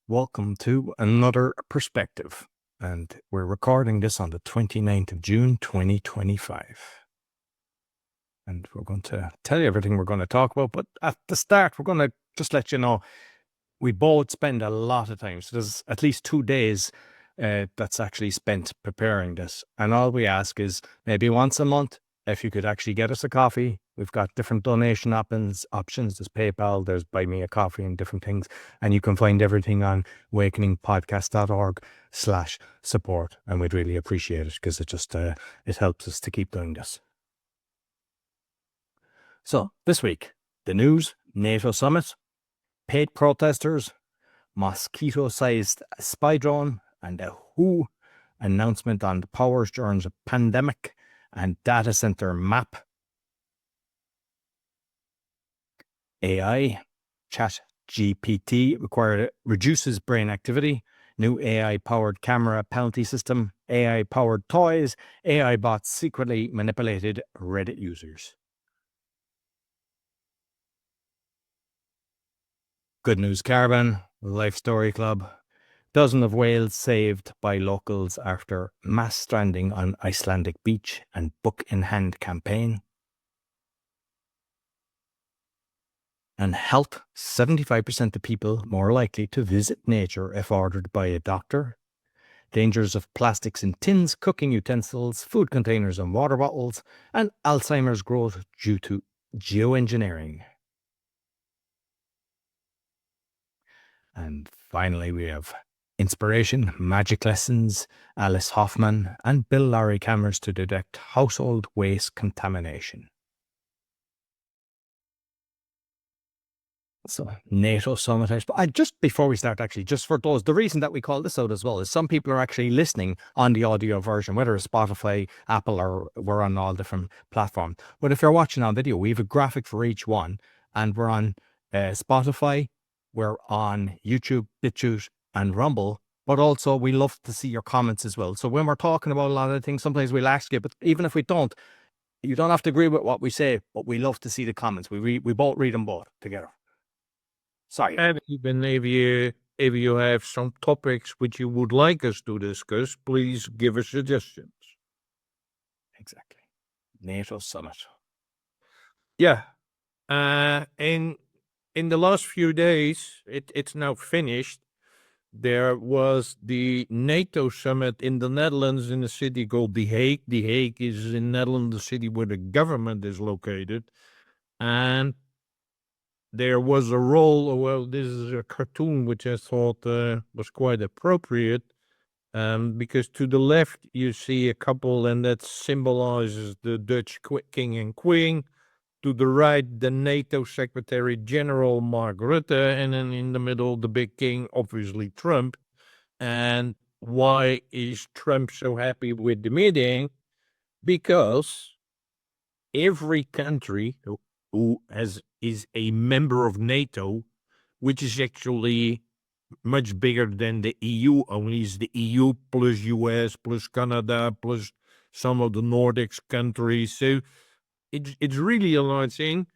welcome to another perspective. And we're recording this on the 29th of June, 2025. And we're going to tell you everything we're going to talk about. But at the start, we're going to just let you know, we both spend a lot of time. So there's at least 2 days that's actually spent preparing this. And all we ask is maybe once a month, if you could actually get us a coffee. We've got different donation options. There's PayPal, there's Buy Me a Coffee and different things. And you can find everything on awakeningpodcast.org/support. And we'd really appreciate it because it helps us to keep doing this. So this week, the news, NATO summit, paid protesters, mosquito-sized spy drone, and a WHO announcement on the powers during the pandemic, and data center map. AI, ChatGPT reduces brain activity, new AI-powered camera penalty system, AI-powered toys, AI bots secretly manipulated Reddit users. Good News Caravan, Life Story Club, dozen of whales saved by locals after mass stranding on Icelandic beach, and book in hand campaign. And health, 75% of people more likely to visit nature if ordered by a doctor. Dangers of plastics in tins, cooking utensils, food containers and water bottles, and Alzheimer's growth due to geoengineering. And finally, we have inspiration, magic lessons, Alice Hoffman, and Bill Lowry cameras to detect household waste contamination. So, NATO summit. Just before we start, actually, just for those, the reason that we call this out as well is some people are actually listening on the audio version, whether it's Spotify, Apple, or we're on all different platforms. But if you're watching on video, we have a graphic for each one, and we're on Spotify, we're on YouTube, BitChute, and Rumble. But also, we love to see your comments as well. So when we're talking about a lot of things, sometimes we'll ask you, but even if we don't, you don't have to agree with what we say, but we love to see the comments. We both read them both together. Sorry. And even if you have some topics which you would like us to discuss, please give us suggestions. Exactly. NATO summit. Yeah. In the last few days, it's now finished. There was the NATO summit in the Netherlands in a city called The Hague. The Hague is in Netherlands, the city where the government is located. And there was a role, this is a cartoon which I thought was quite appropriate, because to the left you see a couple and that symbolizes the Dutch king and queen. To the right, the NATO Secretary General Mark Rutte, and then in the middle, the big king, obviously Trump. And why is Trump so happy with the meeting? Because every country who is a member of NATO, which is actually much bigger than the EU, only is the EU plus US plus Canada plus some of the Nordics countries. So it's really a large thing.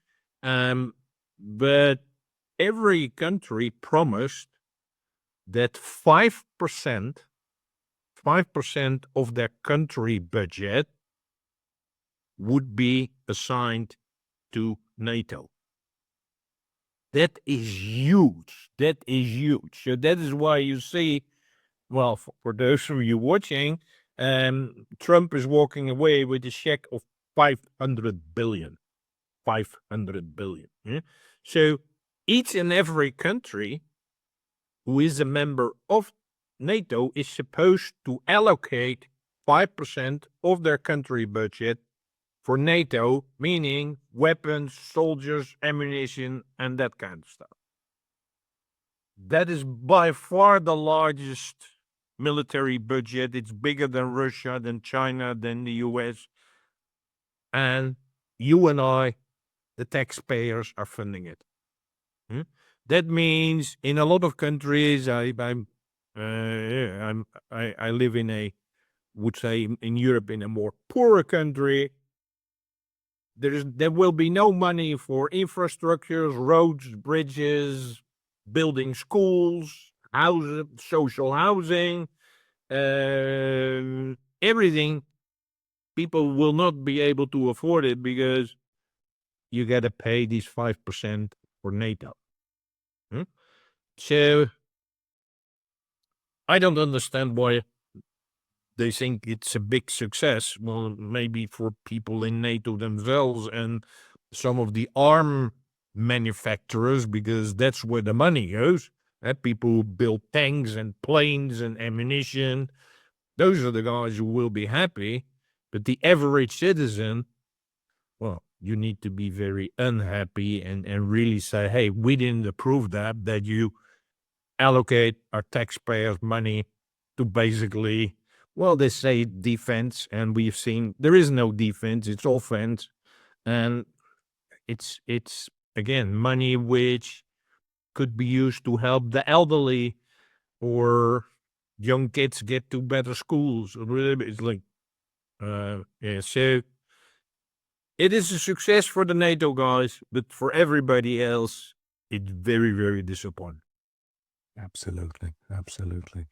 But every country promised that 5% of their country budget would be assigned to NATO. That is huge. So that is why you see, well, for those of you watching, Trump is walking away with a check of 500 billion. 500 billion. Yeah? So each and every country who is a member of NATO is supposed to allocate 5% of their country budget for NATO, meaning weapons, soldiers, ammunition, and that kind of stuff. That is by far the largest military budget. It's bigger than Russia, than China, than the US. And you and I, the taxpayers, are funding it. That means in a lot of countries, I live in would say in Europe, in a more poorer country. There will be no money for infrastructures, roads, bridges, building schools, social housing, everything. People will not be able to afford it because you got to pay these 5% for NATO. So I don't understand why they think it's a big success. Well, maybe for people in NATO themselves and some of the arm manufacturers, because that's where the money goes. People who build tanks and planes and ammunition, those are the guys who will be happy. But the average citizen, well, you need to be very unhappy and really say, hey, we didn't approve that you allocate our taxpayers' money to basically, well, they say defense, and we've seen there is no defense, it's offense. And it's again money which could be used to help the elderly or young kids get to better schools. It's like, yeah, so it is a success for the NATO guys, but for everybody else, it's very, very disappointing. Absolutely, absolutely.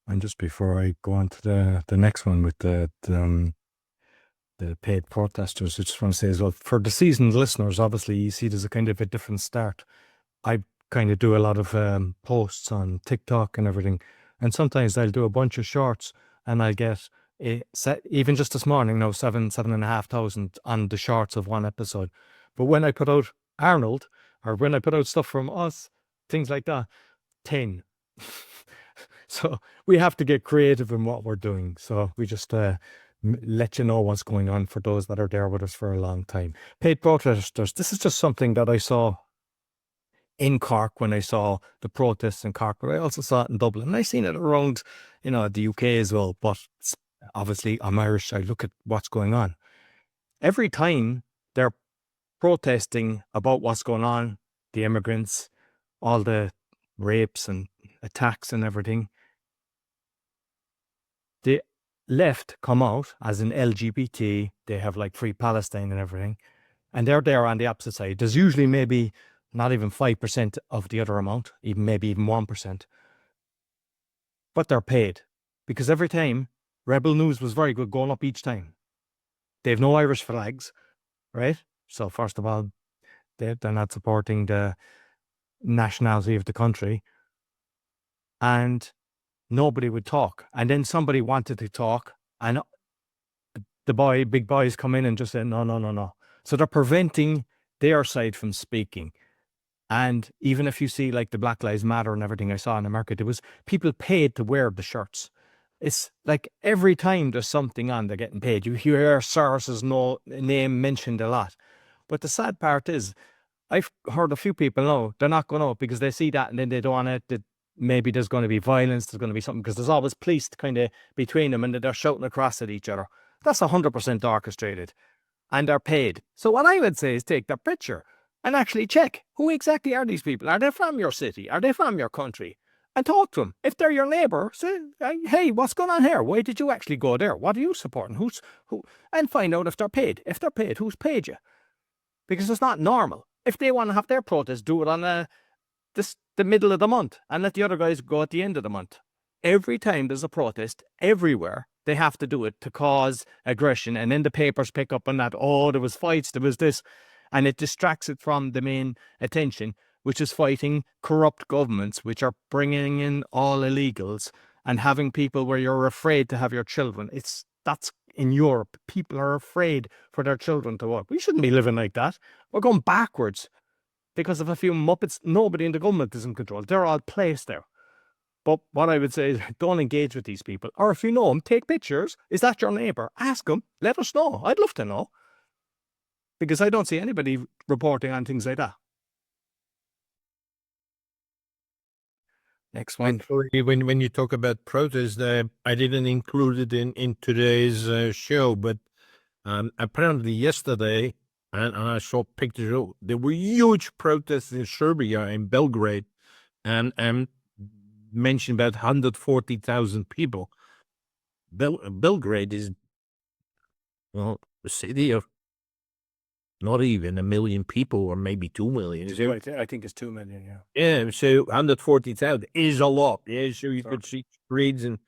And just before I go on to the next one with the paid protesters, I just want to say as well, for the seasoned listeners, obviously you see there's a kind of a different start. I kind of do a lot of posts on TikTok and everything, and sometimes I'll do a bunch of shorts and I'll get even just this morning, 7,500 on the shorts of one episode. But when I put out Arnold, or when I put out stuff from us, things like that, 10. So we have to get creative in what we're doing. So we just let you know what's going on for those that are there with us for a long time. Paid protesters, this is just something that I saw in Cork when I saw the protests in Cork, but I also saw it in Dublin. And I seen it around, the UK as well. But obviously I'm Irish, I look at what's going on. Every time they're protesting about what's going on, the immigrants, all the rapes and attacks and everything, the left come out as an LGBT, they have like Free Palestine and everything, and they're there on the opposite side. There's usually maybe not even 5% of the other amount, maybe even 1%, but they're paid, because every time Rebel News was very good going up each time. They have no Irish flags, right? So first of all, they're not supporting the nationality of the country, and nobody would talk. And then somebody wanted to talk, and the big boys come in and just say, no, no, no, no. So they're preventing their side from speaking. And even if you see like the Black Lives Matter and everything I saw in America, there was people paid to wear the shirts. It's like every time there's something on, they're getting paid. You hear Soros's name mentioned a lot. But the sad part is, I've heard a few people know they're not going out because they see that and then they don't want it. That maybe there's going to be violence, there's going to be something, because there's always police kind of between them and they're shouting across at each other. That's 100% orchestrated, and they're paid. So what I would say is take their picture and actually check who exactly are these people. Are they from your city? Are they from your country? And talk to them. If they're your neighbour, say, hey, what's going on here? Why did you actually go there? What are you supporting? Who? And find out if they're paid. If they're paid, who's paid you? Because it's not normal. If they want to have their protest, do it on the middle of the month and let the other guys go at the end of the month. Every time there's a protest, everywhere, they have to do it to cause aggression. And then the papers pick up on that. Oh, there was fights, there was this. And it distracts it from the main attention, which is fighting corrupt governments, which are bringing in all illegals and having people where you're afraid to have your children. That's in Europe. People are afraid for their children to work. We shouldn't be living like that. We're going backwards because of a few muppets. Nobody in the government is in control. They're all placed there. But what I would say is don't engage with these people. Or if you know them, take pictures. Is that your neighbour? Ask them. Let us know. I'd love to know. Because I don't see anybody reporting on things like that. Next one. Actually, when you talk about protest, I didn't include it in today's show, but apparently yesterday, and I saw pictures, there were huge protests in Serbia, in Belgrade, and mentioned about 140,000 people. Belgrade is, well, a city of not even 1 million people, or maybe 2 million. So, I think it's 2 million. Yeah. yeah, so 140,000 is a lot. Yeah, so you could see streets, and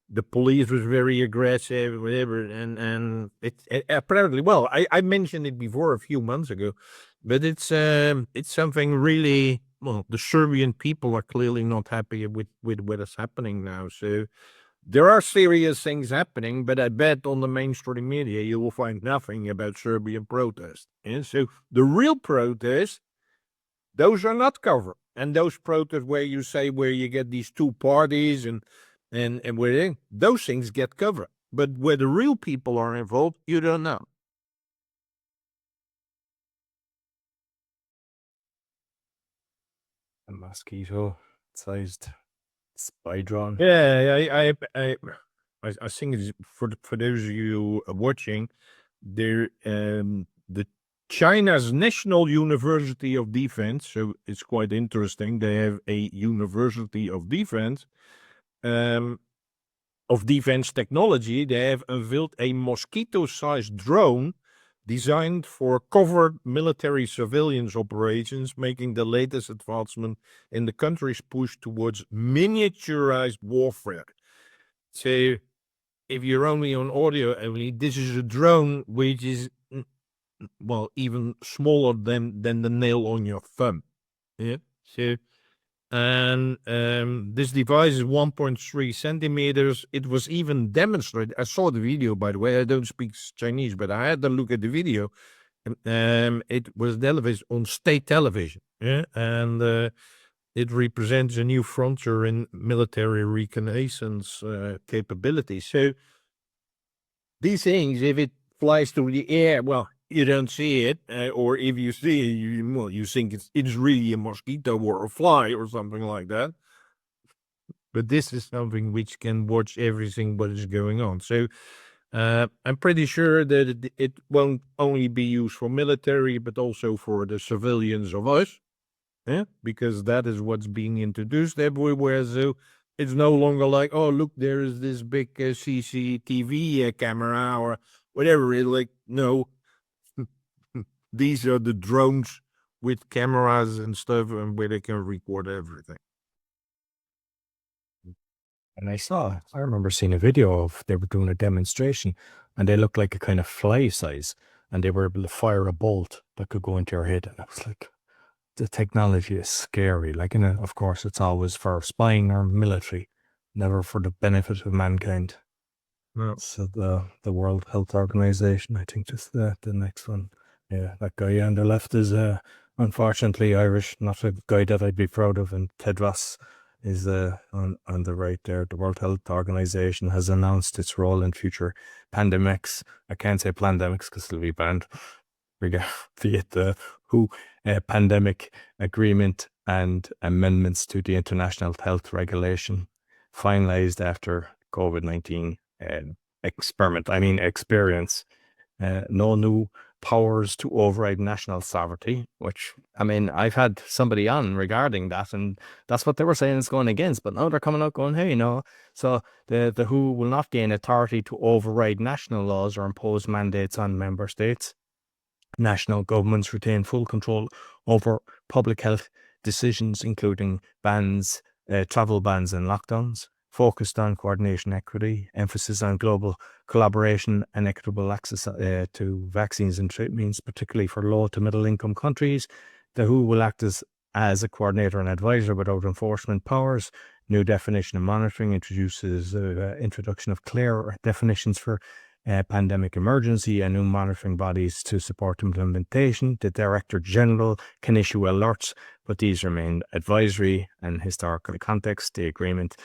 the police was very aggressive, whatever, and it apparently, well, I mentioned it before a few months ago, but it's something really, well, the Serbian people are clearly not happy with what is happening now. So there are serious things happening, but I bet on the mainstream media you will find nothing about Serbian protest. And so the real protests, those are not covered. And those protests where you say, where you get these two parties and where those things get covered. But where the real people are involved, you don't know. A mosquito-sized spy drone. Yeah, I think it's for those of you watching, there the China's National University of Defense. So it's quite interesting. They have a University of Defense, of defense technology. They have unveiled a mosquito-sized drone designed for covert military surveillance operations, making the latest advancement in the country's push towards miniaturized warfare. So, if you're only on audio only, this is a drone which is, well, even smaller than the nail on your thumb. Yeah. So, and this device is 1.3 centimeters. It was even demonstrated. I saw the video, by the way. I don't speak Chinese, but I had to look at the video. It was televised on state television. Yeah, and it represents a new frontier in military reconnaissance capabilities. So these things, if it flies through the air, well, you don't see it, or if you see it, you think it's really a mosquito or a fly or something like that. But this is something which can watch everything what is going on. So I'm pretty sure that it won't only be used for military, but also for the civilians of us. Yeah, because that is what's being introduced everywhere. So it's no longer like, oh, look, there is this big CCTV camera or whatever. It's like, no, these are the drones with cameras and stuff, and where they can record everything. And I remember seeing a video of they were doing a demonstration and they looked like a kind of fly size and they were able to fire a bolt that could go into your head. And I was like, the technology is scary. Like, of course, it's always for spying or military, never for the benefit of mankind. No. So the World Health Organization, I think is the next one. Yeah, that guy on the left is unfortunately Irish, not a guy that I'd be proud of. And Tedros is on the right there. The World Health Organization has announced its role in future pandemics. I can't say pandemics because it'll be banned. Be it the WHO pandemic agreement and amendments to the international health regulation finalized after COVID-19 experience. No new powers to override national sovereignty, which, I mean, I've had somebody on regarding that, and that's what they were saying it's going against. But now they're coming out going, hey, so the WHO will not gain authority to override national laws or impose mandates on member states. National governments retain full control over public health decisions, including bans, travel bans and lockdowns, focused on coordination, equity, emphasis on global collaboration and equitable access to vaccines and treatments, particularly for low to middle income countries. The WHO will act as a coordinator and advisor without enforcement powers. New definition of monitoring introduces introduction of clear definitions for pandemic emergency and new monitoring bodies to support implementation. The Director General can issue alerts, but these remain advisory and historical context. The agreement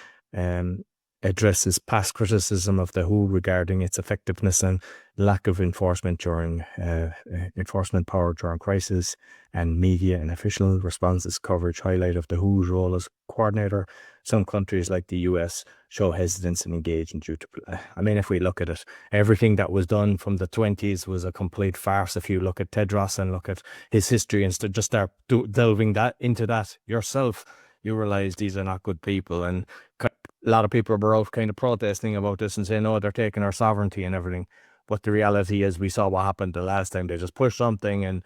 addresses past criticism of the WHO regarding its effectiveness and lack of enforcement power during crisis, and media and official responses coverage highlight of the WHO's role as coordinator. Some countries like the US show hesitance in engaging due to, I mean, if we look at it, everything that was done from the 20s was a complete farce. If you look at Tedros and look at his history and just start delving into that yourself, you realize these are not good people. And a lot of people were out kind of protesting about this and saying, oh, they're taking our sovereignty and everything. But the reality is we saw what happened the last time. They just pushed something and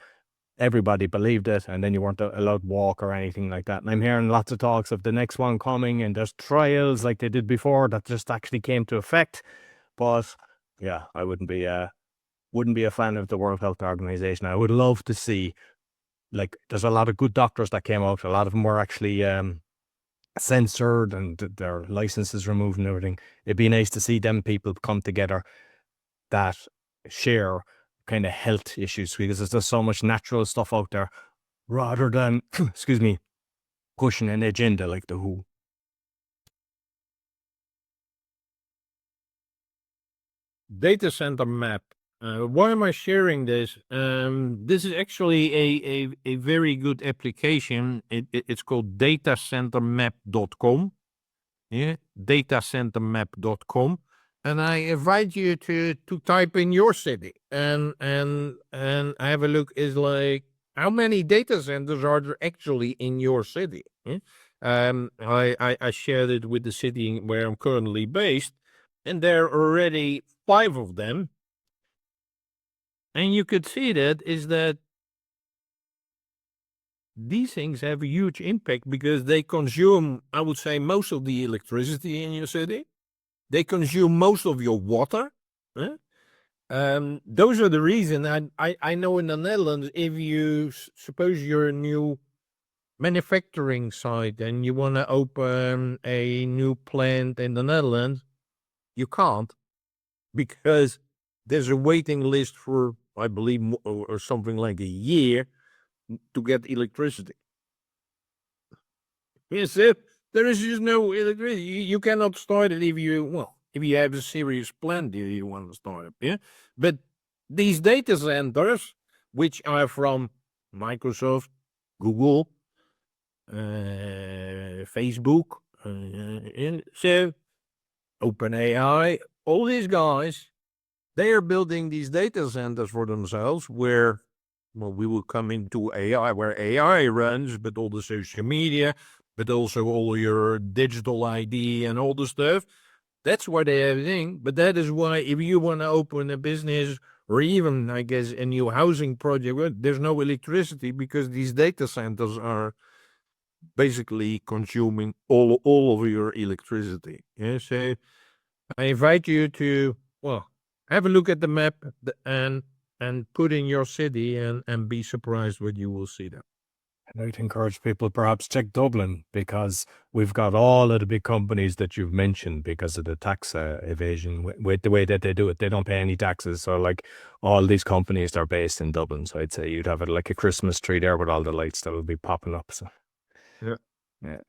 everybody believed it, and then you weren't allowed to walk or anything like that. And I'm hearing lots of talks of the next one coming, and there's trials like they did before that just actually came to effect. But yeah, I wouldn't be a fan of the World Health Organization. I would love to see, like, there's a lot of good doctors that came out. A lot of them were actually censored and their licenses removed and everything. It'd be nice to see them people come together that share kind of health issues, because there's just so much natural stuff out there rather than excuse me, pushing an agenda like the WHO. Data center map. Why am I sharing this? This is actually a very good application. It's called datacentermap.com. Yeah, datacentermap.com. And I invite you to type in your city and have a look. Is like, how many data centers are there actually in your city? Yeah? I shared it with the city where I'm currently based, and there are already 5 of them. And you could see that these things have a huge impact because they consume, I would say, most of the electricity in your city. They consume most of your water. Huh? Those are the reason. I know in the Netherlands, if you suppose you're a new manufacturing site and you want to open a new plant in the Netherlands, you can't, because there's a waiting list for, I believe, or something like a year to get electricity. Yes, there is just no electricity. You cannot start it if you have a serious plan, you want to start it. Yeah, but these data centers, which are from Microsoft, Google, Facebook, so OpenAI, all these guys, they are building these data centers for themselves where, well, we will come into AI, where AI runs, but all the social media, but also all your digital ID and all the stuff. That's why they have a thing. But that is why if you want to open a business or even, I guess, a new housing project, well, there's no electricity because these data centers are basically consuming all of your electricity. Yeah, so I invite you to, well, have a look at the map and put in your city and be surprised what you will see there. And I'd encourage people perhaps check Dublin, because we've got all of the big companies that you've mentioned because of the tax evasion with the way that they do it. They don't pay any taxes. So like all these companies are based in Dublin. So I'd say you'd have it like a Christmas tree there with all the lights that will be popping up. So Yeah.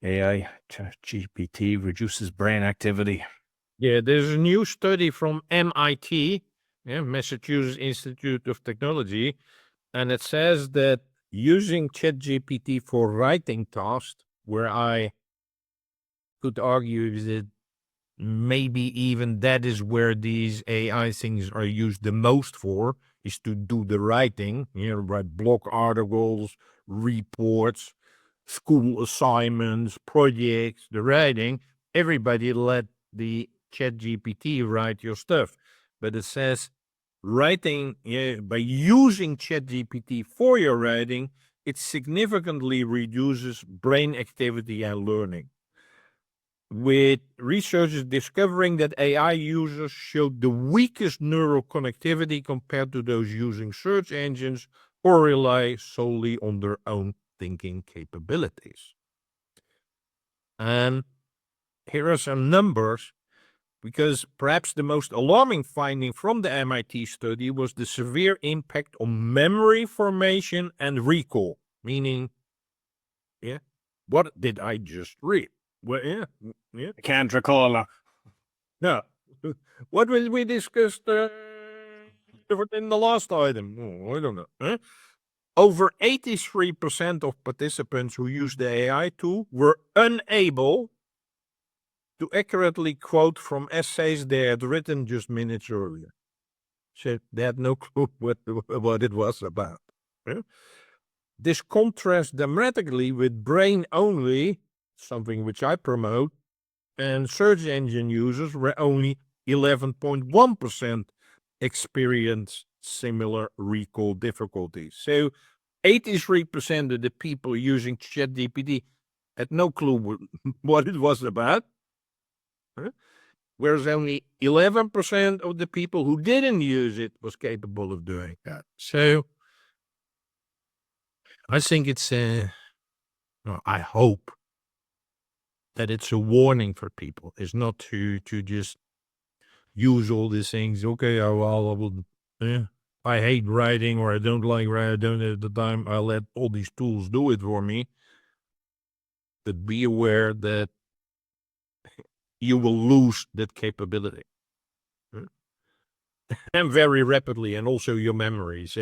AI, ChatGPT reduces brain activity. Yeah, there's a new study from MIT, Massachusetts Institute of Technology, and it says that using ChatGPT for writing tasks, where I could argue that maybe even that is where these AI things are used the most for, is to do the writing, write blog articles, reports, school assignments, projects, the writing. Everybody let the ChatGPT write your stuff. But it says writing, by using ChatGPT for your writing, it significantly reduces brain activity and learning, with researchers discovering that AI users showed the weakest neural connectivity compared to those using search engines or rely solely on their own thinking capabilities. And here are some numbers, because perhaps the most alarming finding from the MIT study was the severe impact on memory formation and recall, meaning, what did I just read? Well, I can't recall. No. What did we discuss in the last item? Oh, I don't know. Huh? Over 83% of participants who used the AI tool were unable to accurately quote from essays they had written just minutes earlier. So they had no clue what it was about. Yeah? This contrasts dramatically with brain only, something which I promote, and search engine users, where only 11.1% experienced similar recall difficulties. So 83% of the people using ChatGPT had no clue what it was about, whereas only 11% of the people who didn't use it was capable of doing that. So I think it's I hope that it's a warning for people. It's not to just use all these things. Okay, I will. I hate writing, or I don't like writing. I don't have the time. I let all these tools do it for me. But be aware that you will lose that capability, and very rapidly, and also your memories.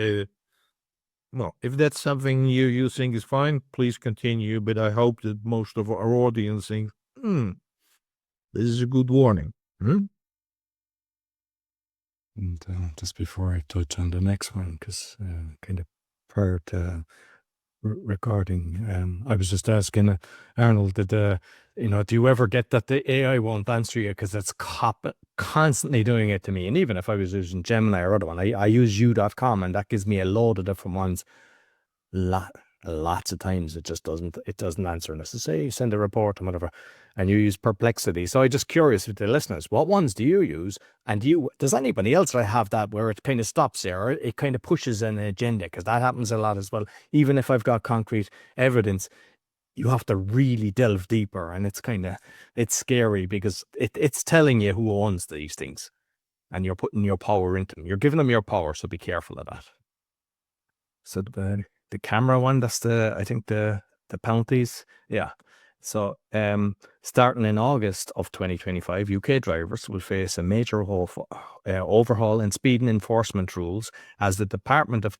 Well, if that's something you think is fine, please continue. But I hope that most of our audience thinks, this is a good warning. And just before I touch on the next one, because kind of prior to recording, I was just asking Arnold, do you ever get that the AI won't answer you because it's constantly doing it to me? And even if I was using Gemini or other one, I use u.com, and that gives me a load of different ones. Lots of times it doesn't answer unless say you send a report and whatever, and you use Perplexity. So I'm just curious with the listeners, what ones do you use? And does anybody else have that where it kind of stops there, or it kind of pushes an agenda? Because that happens a lot as well. Even if I've got concrete evidence, you have to really delve deeper, and it's scary because it's telling you who owns these things, and you're putting your power into them. You're giving them your power, so be careful of that. So the camera one, that's I think the penalties. Yeah. So starting in August of 2025, UK drivers will face a major overhaul in speed and enforcement rules as the Department of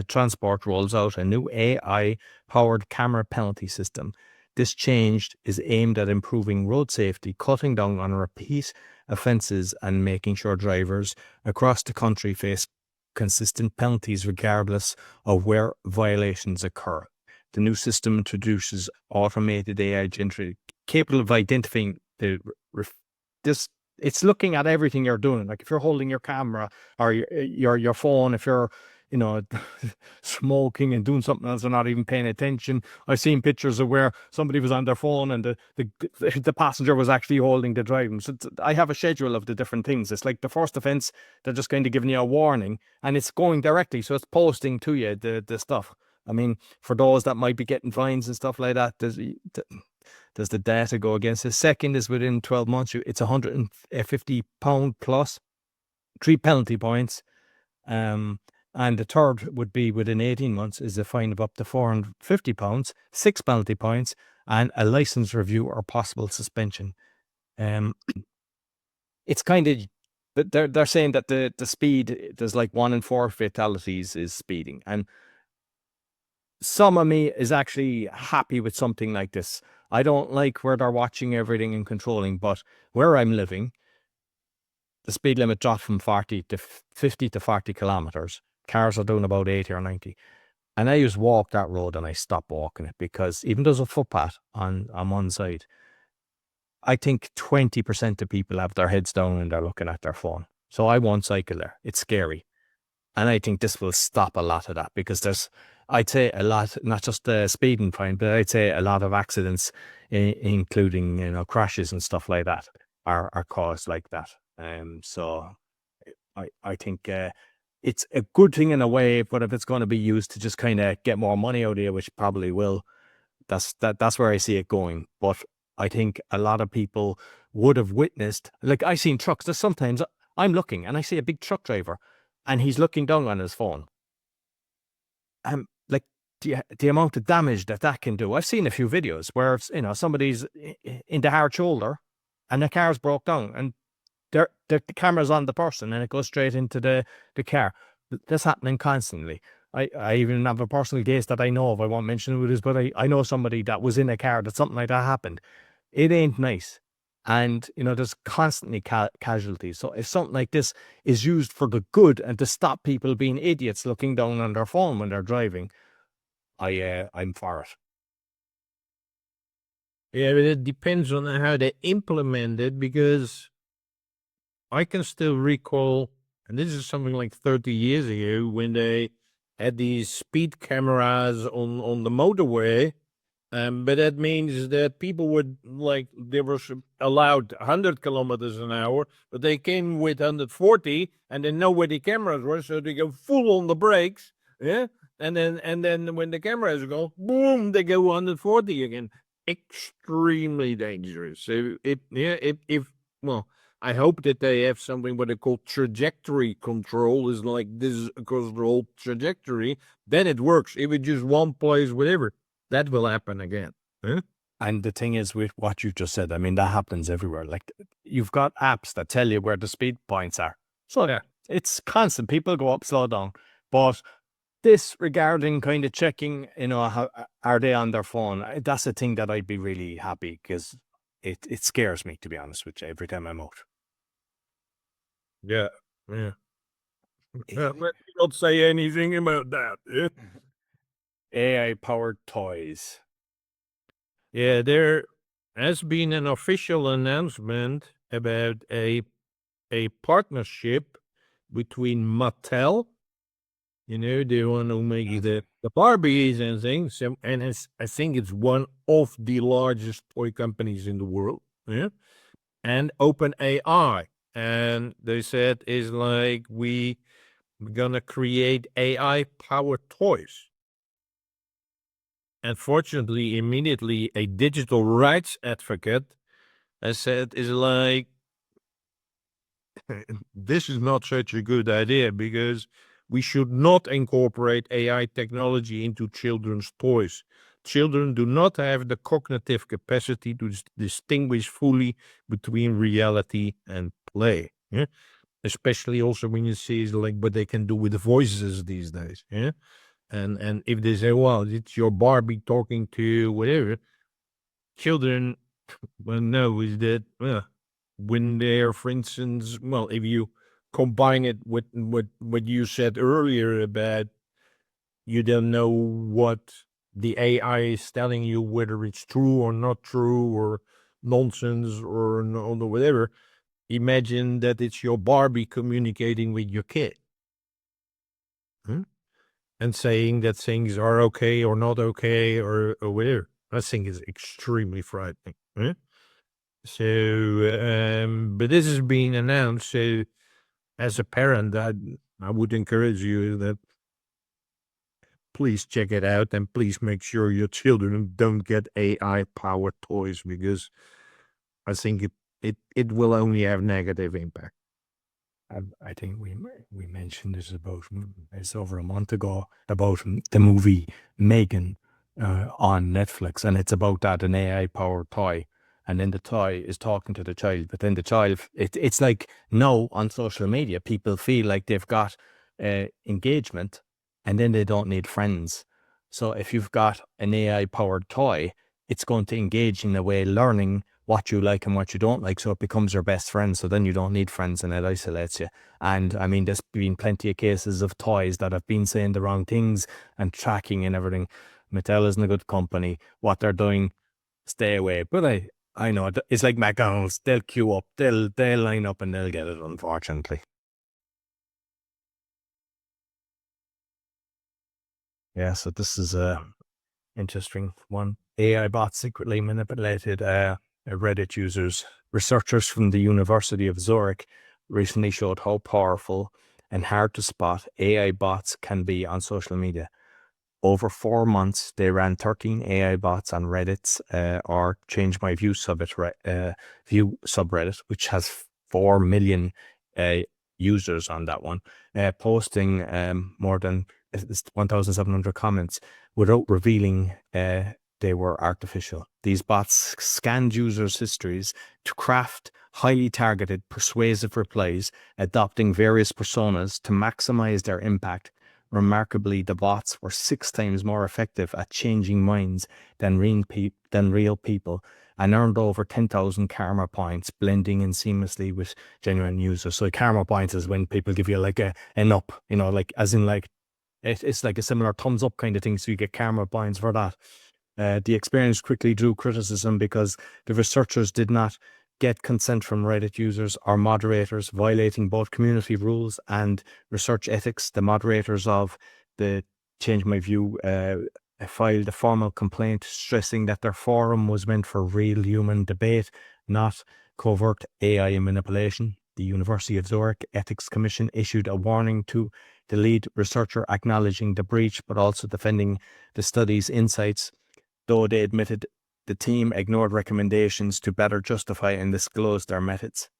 Transport rolls out a new AI-powered camera penalty system. This change is aimed at improving road safety, cutting down on repeat offences, and making sure drivers across the country face consistent penalties regardless of where violations occur. The new system introduces automated AI generated capable of identifying it's looking at everything you're doing. Like if you're holding your camera or your phone, if you're smoking and doing something else and not even paying attention. I've seen pictures of where somebody was on their phone and the passenger was actually holding the driving. So I have a schedule of the different things. It's like the first offense, they're just kind of giving you a warning, and it's going directly, so it's posting to you the stuff. I mean, for those that might be getting fines and stuff like that, does the data go against it? Second is within 12 months, it's £150 plus 3 penalty points. And the third would be within 18 months is a fine of up to £450, 6 penalty points, and a license review or possible suspension. It's kind of, but they're saying that the speed, there's like 1 in 4 fatalities is speeding. And some of me is actually happy with something like this. I don't like where they're watching everything and controlling, but where I'm living, the speed limit dropped from 50 to 40 kilometers. Cars are doing about 80 or 90. And I just walk that road and I stop walking it because even though there's a footpath on one side, I think 20% of people have their heads down and they're looking at their phone. So I won't cycle there. It's scary. And I think this will stop a lot of that because I'd say a lot, not just the speeding fine, but I'd say a lot of accidents, including, crashes and stuff like that are caused like that. So I think it's a good thing in a way, but if it's going to be used to just kind of get more money out of you, which probably will, that's where I see it going. But I think a lot of people would have witnessed, like I've seen trucks, there's sometimes I'm looking and I see a big truck driver and he's looking down on his phone. Like the amount of damage that can do. I've seen a few videos where somebody's in the hard shoulder and the car's broke down and the camera's on the person and it goes straight into the car. That's happening constantly. I even have a personal case that I know of. I won't mention who it is, but I know somebody that was in a car that something like that happened. It ain't nice. And, there's constantly casualties. So if something like this is used for the good and to stop people being idiots looking down on their phone when they're driving, I'm for it. Yeah, but it depends on how they implement it, because I can still recall, and this is something like 30 years ago, when they had these speed cameras on the motorway. But that means that people would, like, they were allowed 100 kilometers an hour, but they came with 140, and they know where the cameras were, so they go full on the brakes, yeah. And then when the cameras go, boom, they go 140 again. Extremely dangerous. So if well, I hope that they have something what they call trajectory control, is like this across the whole trajectory. Then it works. If it's just one place, whatever, that will happen again. Huh? And the thing is, with what you just said, I mean, that happens everywhere. Like, you've got apps that tell you where the speed points are. So Yeah. it's constant. People go up, slow down. But this regarding kind of checking, how are they on their phone? That's a thing that I'd be really happy, because it scares me, to be honest with you, every time I'm out. Yeah. Yeah. Let me not say anything about that. Yeah. AI powered toys. Yeah, there has been an official announcement about a partnership between Mattel, they want to make the Barbies and things, and I think it's one of the largest toy companies in the world, yeah, and OpenAI, and they said is like we're gonna create AI powered toys. Unfortunately, immediately a digital rights advocate has said is like, this is not such a good idea, because we should not incorporate AI technology into children's toys. Children do not have the cognitive capacity to distinguish fully between reality and play. Yeah? Especially also when you see like what they can do with the voices these days. Yeah. And if they say, well, it's your Barbie talking to whatever, children will know is that, when they're, for instance, well, if you combine it with what you said earlier about you don't know what the AI is telling you, whether it's true or not true or nonsense or whatever. Imagine that it's your Barbie communicating with your kid. Hmm? And saying that things are okay or not okay or whatever. I think is extremely frightening. Huh? So, but this is being announced. So, as a parent, I would encourage you that please check it out, and please make sure your children don't get AI powered toys, because I think it will only have negative impact. I think we mentioned this about, it's over a month ago, about the movie Megan on Netflix, and it's about that, an AI powered toy, and then the toy is talking to the child, but then the child, it's like, no, on social media people feel like they've got engagement, and then they don't need friends. So if you've got an AI powered toy, it's going to engage in a way, learning what you like and what you don't like, so it becomes your best friend. So then you don't need friends, and it isolates you. And I mean, there's been plenty of cases of toys that have been saying the wrong things and tracking and everything. Mattel isn't a good company. What they're doing, stay away. But I know it's like McDonald's. They'll queue up, they'll line up, and they'll get it, unfortunately. Yeah, so this is a interesting one. AI bots secretly manipulated Reddit users. Researchers from the University of Zurich recently showed how powerful and hard to spot AI bots can be on social media. Over 4 months, they ran 13 AI bots on Reddit's or Change My View subreddit, which has 4 million users on that one, posting more than 1,700 comments without revealing they were artificial. These bots scanned users' histories to craft highly targeted, persuasive replies, adopting various personas to maximize their impact. Remarkably, the bots were 6 times more effective at changing minds than real people, and earned over 10,000 karma points, blending in seamlessly with genuine users. So karma points is when people give you like an up, like as in like, it's like a similar thumbs up kind of thing. So you get karma points for that. The experience quickly drew criticism because the researchers did not get consent from Reddit users or moderators, violating both community rules and research ethics. The moderators of the Change My View filed a formal complaint stressing that their forum was meant for real human debate, not covert AI manipulation. The University of Zurich Ethics Commission issued a warning to the lead researcher, acknowledging the breach but also defending the study's insights, though they admitted the team ignored recommendations to better justify and disclose their methods.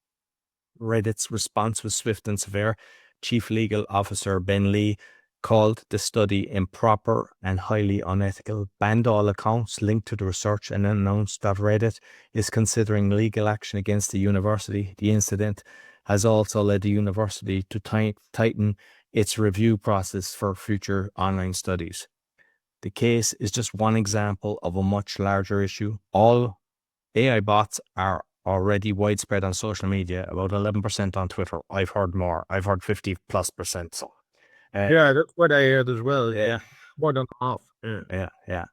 Reddit's response was swift and severe. Chief Legal Officer Ben Lee called the study improper and highly unethical, banned all accounts linked to the research, and announced that Reddit is considering legal action against the university. The incident has also led the university to tighten its review process for future online studies. The case is just one example of a much larger issue. All AI bots are already widespread on social media, about 11% on Twitter. I've heard more. I've heard 50+%. So, yeah, that's what I heard as well. Yeah. More than half. Yeah.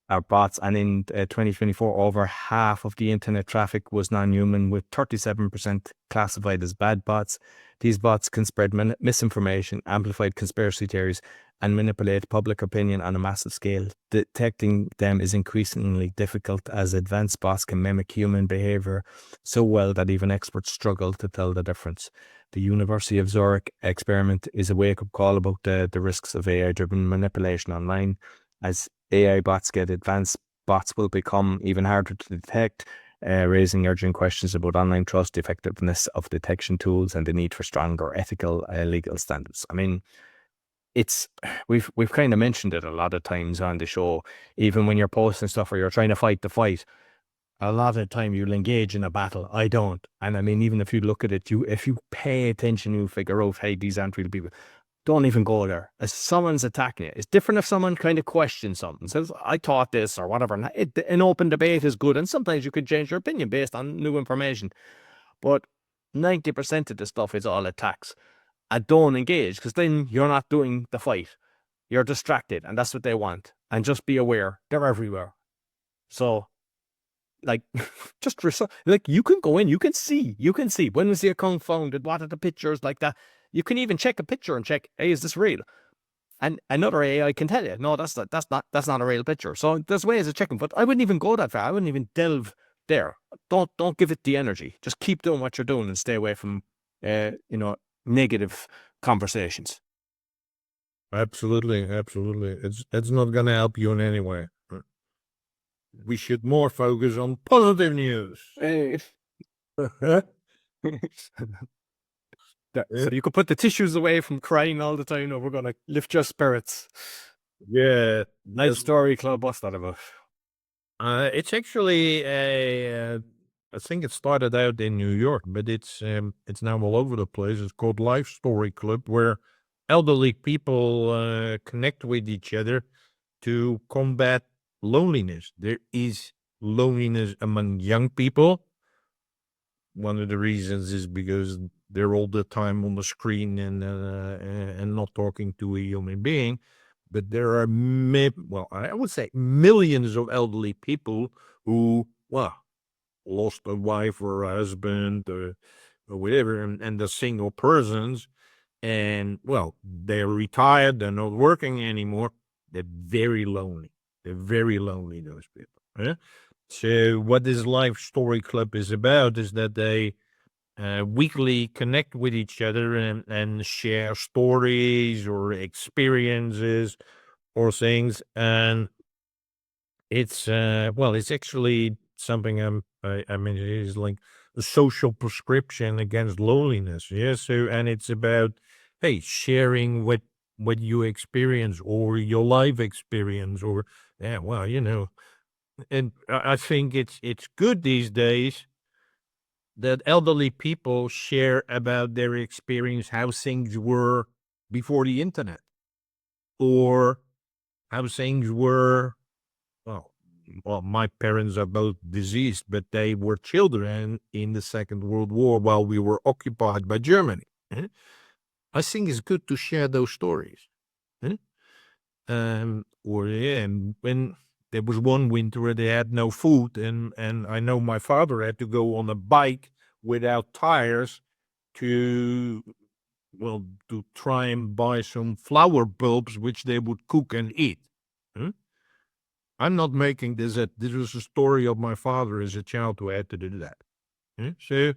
Our bots, and in 2024, over half of the internet traffic was non-human, with 37% classified as bad bots. These bots can spread misinformation, amplified conspiracy theories, and manipulate public opinion on a massive scale. Detecting them is increasingly difficult, as advanced bots can mimic human behavior so well that even experts struggle to tell the difference. The University of Zurich experiment is a wake-up call about the risks of AI-driven manipulation online. As AI bots get advanced, bots will become even harder to detect, raising urgent questions about online trust, the effectiveness of detection tools, and the need for stronger ethical legal standards. I mean, we've kind of mentioned it a lot of times on the show. Even when you're posting stuff or you're trying to fight the fight, a lot of the time you'll engage in a battle. I don't. And I mean, even if you look at it, if you pay attention, you figure out, hey, these aren't real people. Don't even go there. If someone's attacking it, it's different if someone kind of questions something, says, I thought this or whatever. An open debate is good, and sometimes you could change your opinion based on new information. But 90% of the stuff is all attacks. And don't engage, because then you're not doing the fight. You're distracted, and that's what they want. And just be aware, they're everywhere. So, like, just like, you can go in, you can see when was the account founded, what are the pictures, like that. You can even check a picture and check, hey, is this real? And another AI can tell you, no, that's not a real picture. So there's ways of checking, but I wouldn't even go that far. I wouldn't even delve there. Don't give it the energy. Just keep doing what you're doing and stay away from, negative conversations. Absolutely. It's not going to help you in any way. We should more focus on positive news. So you could put the tissues away from crying all the time. No, we're going to lift your spirits. Yeah. Nice story, Club. What's that about? It's actually I think it started out in New York, but it's now all over the place. It's called Life Story Club, where elderly people connect with each other to combat loneliness. There is loneliness among young people. One of the reasons is because they're all the time on the screen and not talking to a human being. But there are, I would say millions of elderly people who, lost a wife or a husband or whatever, and they're single persons, and, they're retired, they're not working anymore. They're very lonely. Those people. Yeah? So what this Life Story Club is about is that they weekly connect with each other and share stories or experiences or things. And it's, it's actually something I mean, it is like a social prescription against loneliness. Yeah. So, and it's about, hey, sharing what you experience or your life experience or, and I think it's good these days that elderly people share about their experience, how things were before the internet, or how things were. Well, my parents are both deceased, but they were children in the Second World War while we were occupied by Germany. I think it's good to share those stories. And when there was one winter where they had no food, and I know my father had to go on a bike without tires to try and buy some flower bulbs which they would cook and eat. Hmm? I'm not making this up. This was a story of my father as a child who had to do that. So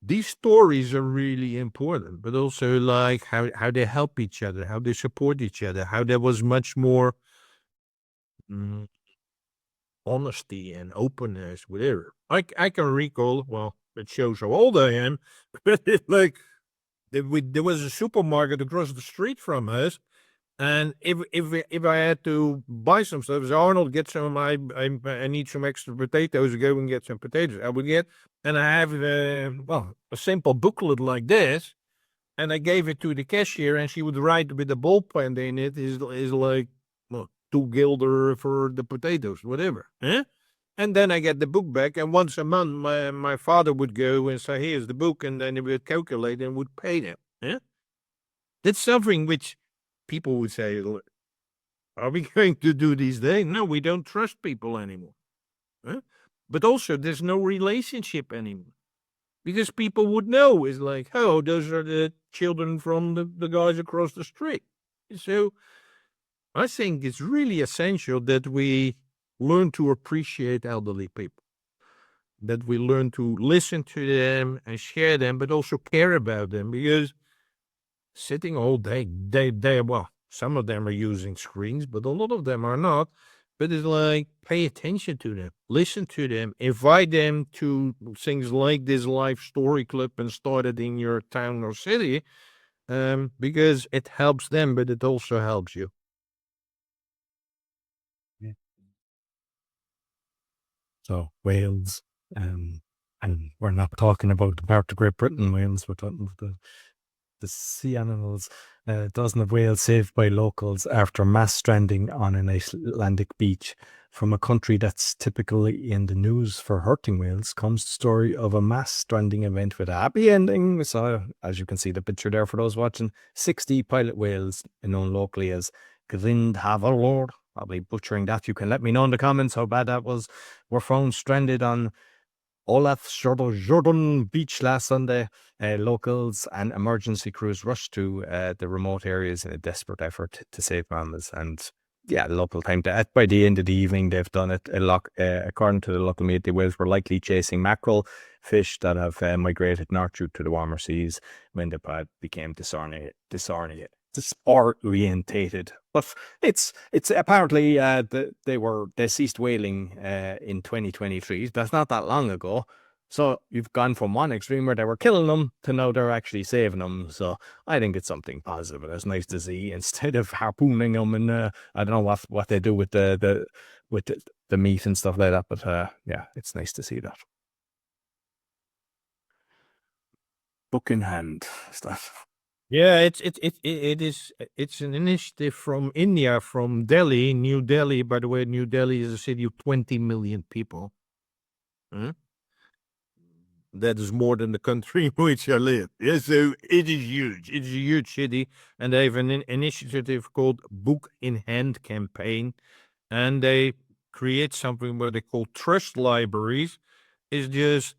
these stories are really important, but also like how they help each other, how they support each other, how there was much more honesty and openness, whatever. I can recall, well, it shows how old I am, but it's like there was a supermarket across the street from us. And if I had to buy some stuff, so Arnold, get some. I need some extra potatoes. Go and get some potatoes. I would get, and I have a simple booklet like this, and I gave it to the cashier, and she would write with a ballpen in it. Is like 2 guilder for the potatoes, whatever. And then I get the book back, and once a month, my father would go and say, "Here's the book," and then he would calculate and would pay them. That's something which people would say, are we going to do these days? No, we don't trust people anymore. But also, there's no relationship anymore. Because people would know, is like, oh, those are the children from the guys across the street. So I think it's really essential that we learn to appreciate elderly people, that we learn to listen to them and share them, but also care about them, because sitting all day, some of them are using screens, but a lot of them are not. But it's like, pay attention to them, listen to them, invite them to things like this live story club and start it in your town or city, because it helps them, but it also helps you. Yeah. So Wales, and we're not talking about the part of Great Britain, Wales, we're talking about the sea animals. A dozen of whales saved by locals after mass stranding on an Icelandic beach. From a country that's typically in the news for hurting whales comes the story of a mass stranding event with a happy ending. So, as you can see the picture there for those watching, 60 pilot whales, known locally as Grindhavalor, probably butchering that. You can let me know in the comments how bad that was. Were found stranded on Jordan Beach last Sunday. Locals and emergency crews rushed to the remote areas in a desperate effort to save mammals. And local time by the end of the evening, they've done it. According to the local media, the whales were likely chasing mackerel, fish that have migrated north to the warmer seas when the pod became disorientated. But it's apparently they ceased whaling in 2023. That's not that long ago. So you've gone from one extreme where they were killing them to now they're actually saving them. So I think it's something positive. It's nice to see, instead of harpooning them and I don't know what they do with the meat and stuff like that. But it's nice to see that. Book in hand stuff. Yeah, it's an initiative from India, from Delhi, New Delhi. By the way, New Delhi is a city of 20 million people. That is more than the country in which I live. Yeah, so it is huge. It's a huge city, and they have an initiative called Book in Hand campaign, and they create something where they call trust libraries. It's just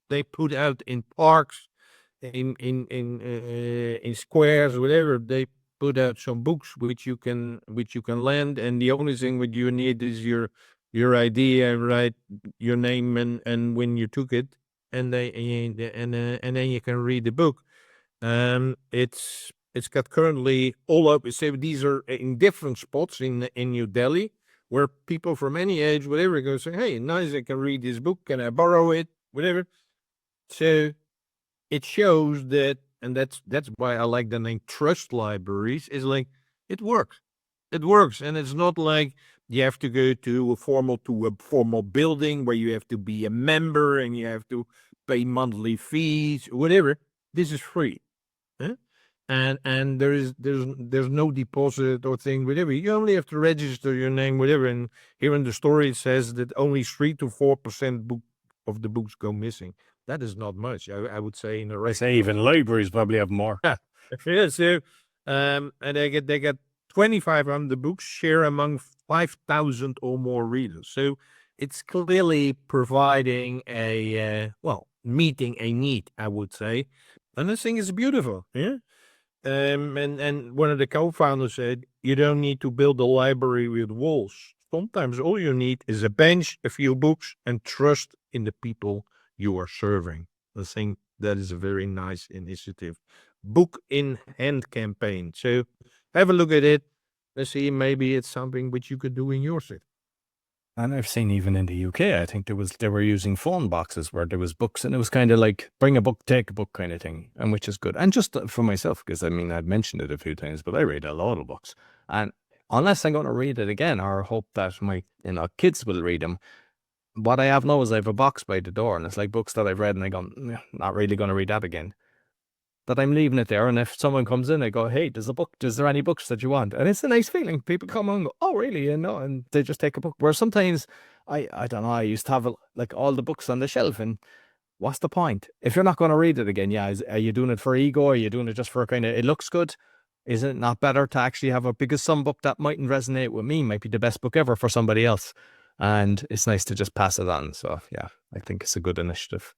they put out in parks, in squares, whatever. They put out some books which you can lend, and the only thing what you need is your ID, and write your name and when you took it, and then you can read the book. It's got currently all up. So these are in different spots in New Delhi, where people from any age, whatever, go say, "Hey, nice, I can read this book. Can I borrow it?" Whatever. So it shows that, and that's why I like the name trust libraries, is like, it works. It works. And it's not like you have to go to a formal building where you have to be a member and you have to pay monthly fees, whatever. This is free. And there's no deposit or thing, whatever. You only have to register your name, whatever. And here in the story it says that only 3 to 4% of the books go missing. That is not much, I would say. In the rest, Say even libraries probably have more. yeah. So and they get 2,500 books share among 5,000 or more readers. So it's clearly providing meeting a need, I would say. And I think it's beautiful. Yeah. And one of the co-founders said, you don't need to build a library with walls. Sometimes all you need is a bench, a few books, and trust in the people you are serving. I think that is a very nice initiative. Book in hand campaign. So have a look at it. Let's see, maybe it's something which you could do in your city. And I've seen even in the UK, I think they were using phone boxes where there was books, and it was kind of like bring a book, take a book kind of thing, and which is good. And just for myself, because I mean, I've mentioned it a few times, but I read a lot of books, and unless I'm going to read it again or hope that my kids will read them, what I have now is I have a box by the door, and it's like books that I've read, and I go, not really going to read that again. That I'm leaving it there, and if someone comes in, I go, hey, there's a book, is there any books that you want? And it's a nice feeling. People come and go, oh, really? And they just take a book. Where sometimes, I don't know, I used to have like all the books on the shelf, and what's the point? If you're not going to read it again, are you doing it for ego? Are you doing it just for kind of, it looks good? Is it not better to actually have because some book that mightn't resonate with me might be the best book ever for somebody else. And it's nice to just pass it on. So yeah, I think it's a good initiative.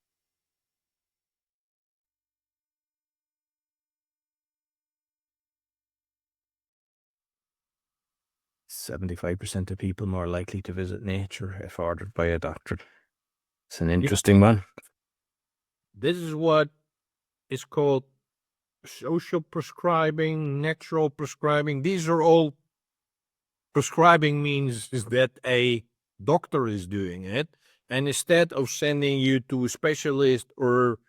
"75% of people more likely to visit nature if ordered by a doctor." It's an interesting one. This is what is called social prescribing, natural prescribing. These are all prescribing means is that a doctor is doing it. And instead of sending you to a specialist or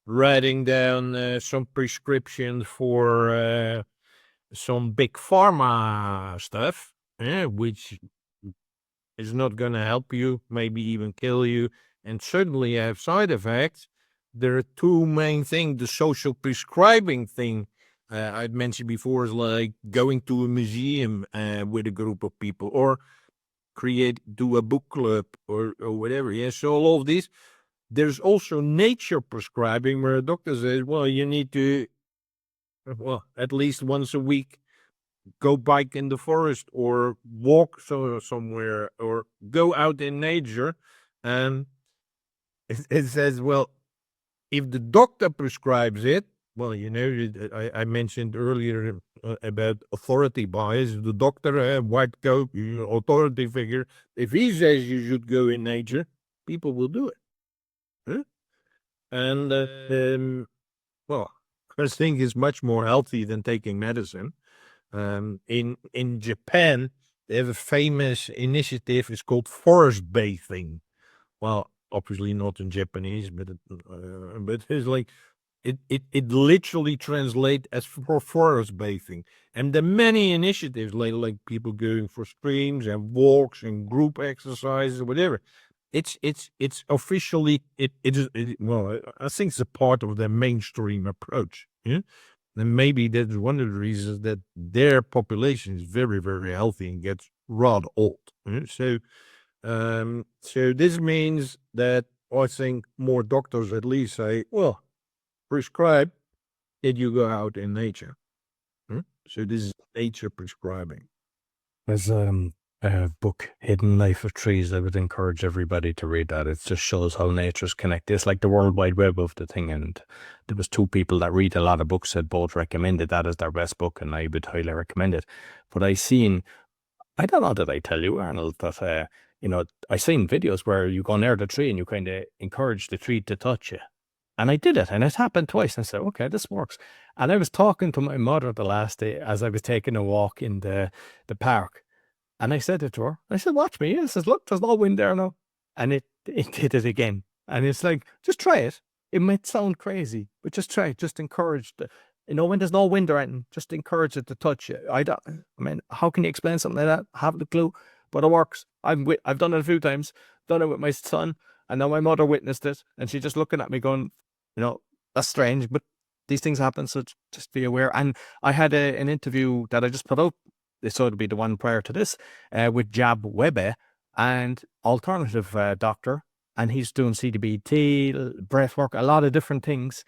writing down some prescription for some big pharma stuff, which is not going to help you, maybe even kill you, and certainly have side effects. There are two main things. The social prescribing thing I'd mentioned before is like going to a museum with a group of people, or do a book club or whatever. Yeah, so all of these. There's also nature prescribing, where a doctor says, well, you need to, at least once a week, go bike in the forest or walk somewhere or go out in nature. And it says, well, if the doctor prescribes it, well, I mentioned earlier about authority bias. The doctor, white coat, authority figure, if he says you should go in nature, people will do it. Huh? And, well, I think it's much more healthy than taking medicine. In Japan, they have a famous initiative. It's called forest bathing. Well, obviously not in Japanese, but it's like it literally translates as for forest bathing. And there are many initiatives like people going for streams and walks and group exercises, whatever. It's officially well, I think it's a part of their mainstream approach. Yeah. And maybe that's one of the reasons that their population is very, very healthy and gets rather old. So this means that I think more doctors at least say, well, prescribe that you go out in nature. So this is nature prescribing. There's a book, Hidden Life of Trees. I would encourage everybody to read that. It just shows how nature's connected. It's like the World Wide Web of the thing. And there was two people that read a lot of books that both recommended that as their best book, and I would highly recommend it. But I don't know, did I tell you, Arnold, that I seen videos where you go near the tree and you kind of encourage the tree to touch you. And I did it, and it happened twice. And I said, okay, this works. And I was talking to my mother the last day as I was taking a walk in the park. And I said it to her. I said, watch me. I says, look, there's no wind there now. And it did it again. And it's like, just try it. It might sound crazy, but just try it. Just encourage when there's no wind or anything, just encourage it to touch you. I mean, how can you explain something like that? Have the clue, but it works. I've done it a few times. Done it with my son, and now my mother witnessed it, and she's just looking at me going, that's strange, but these things happen, so just be aware. And I had an interview that I just put out, so it'll be the one prior to this, with Jab Webbe, and alternative doctor, and he's doing CBT, breath work, a lot of different things.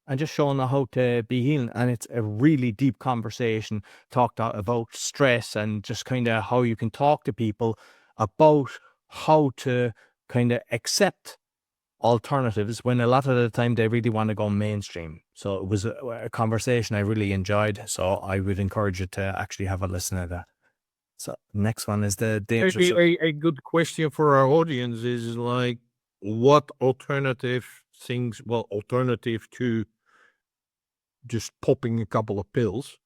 and just showing her how to be healing. And it's a really deep conversation, talked about stress and just kind of how you can talk to people about how to kind of accept alternatives when a lot of the time they really want to go mainstream. So it was a conversation I really enjoyed. So I would encourage you to actually have a listen to that. So next one is the dangers of... A good question for our audience is like, what alternative things, well, alternative to just popping a couple of pills,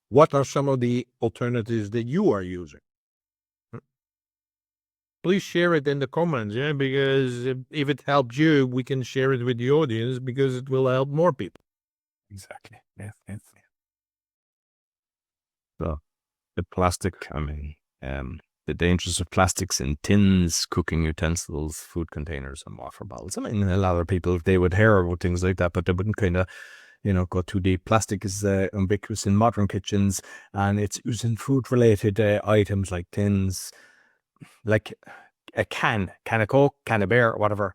what are some of the alternatives that you are using? Please share it in the comments, because if it helps you, we can share it with the audience because it will help more people. Exactly. Yes. So the plastic, the dangers of plastics in tins, cooking utensils, food containers, and water bottles. I mean, a lot of people, they would hear about things like that, but they wouldn't kind of, go too deep. Plastic is ubiquitous in modern kitchens, and it's used in food-related items like tins, like a can of Coke, can of beer, whatever.